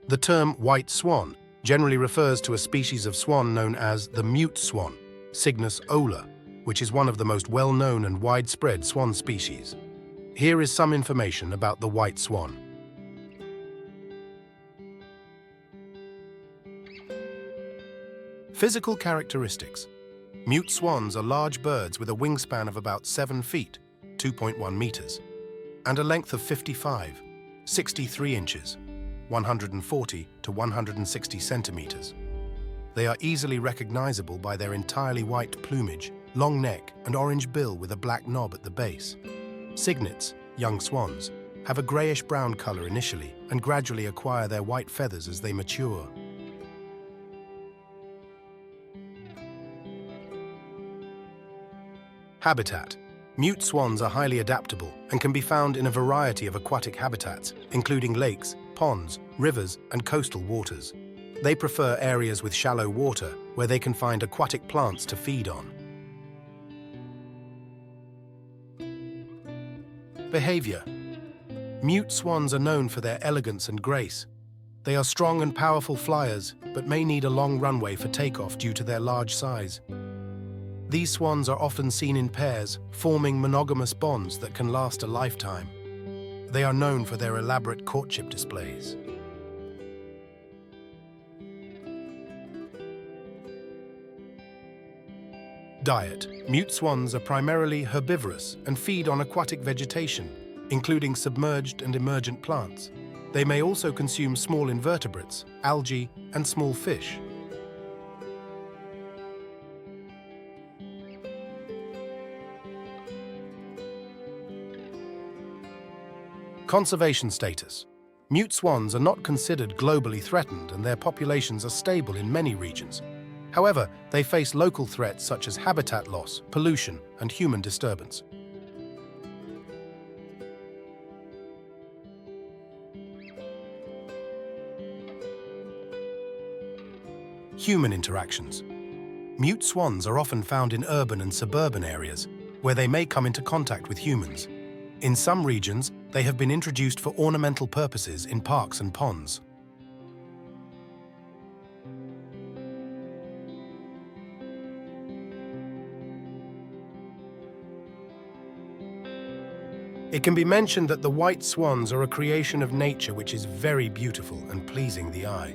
The term white swan generally refers to a species of swan known as the mute swan, Cygnus olor, which is one of the most well-known and widespread swan species. Here is some information about the white swan. Physical characteristics. Mute swans are large birds with a wingspan of about 7 feet, 2.1 meters, and a length of 55, 63 inches, 140 to 160 centimeters. They are easily recognizable by their entirely white plumage, long neck, and orange bill with a black knob at the base. Cygnets, young swans, have a grayish-brown color initially and gradually acquire their white feathers as they mature. Habitat. Mute swans are highly adaptable and can be found in a variety of aquatic habitats, including lakes, ponds, rivers, and coastal waters. They prefer areas with shallow water where they can find aquatic plants to feed on. Behavior. Mute swans are known for their elegance and grace. They are strong and powerful flyers, but may need a long runway for takeoff due to their large size. These swans are often seen in pairs, forming monogamous bonds that can last a lifetime. They are known for their elaborate courtship displays. Diet. Mute swans are primarily herbivorous and feed on aquatic vegetation, including submerged and emergent plants. They may also consume small invertebrates, algae, and small fish. Conservation status. Mute swans are not considered globally threatened and their populations are stable in many regions. However, they face local threats such as habitat loss, pollution, and human disturbance. Human interactions. Mute swans are often found in urban and suburban areas, where they may come into contact with humans. In some regions, they have been introduced for ornamental purposes in parks and ponds. It can be mentioned that the white swans are a creation of nature which is very beautiful and pleasing the eye.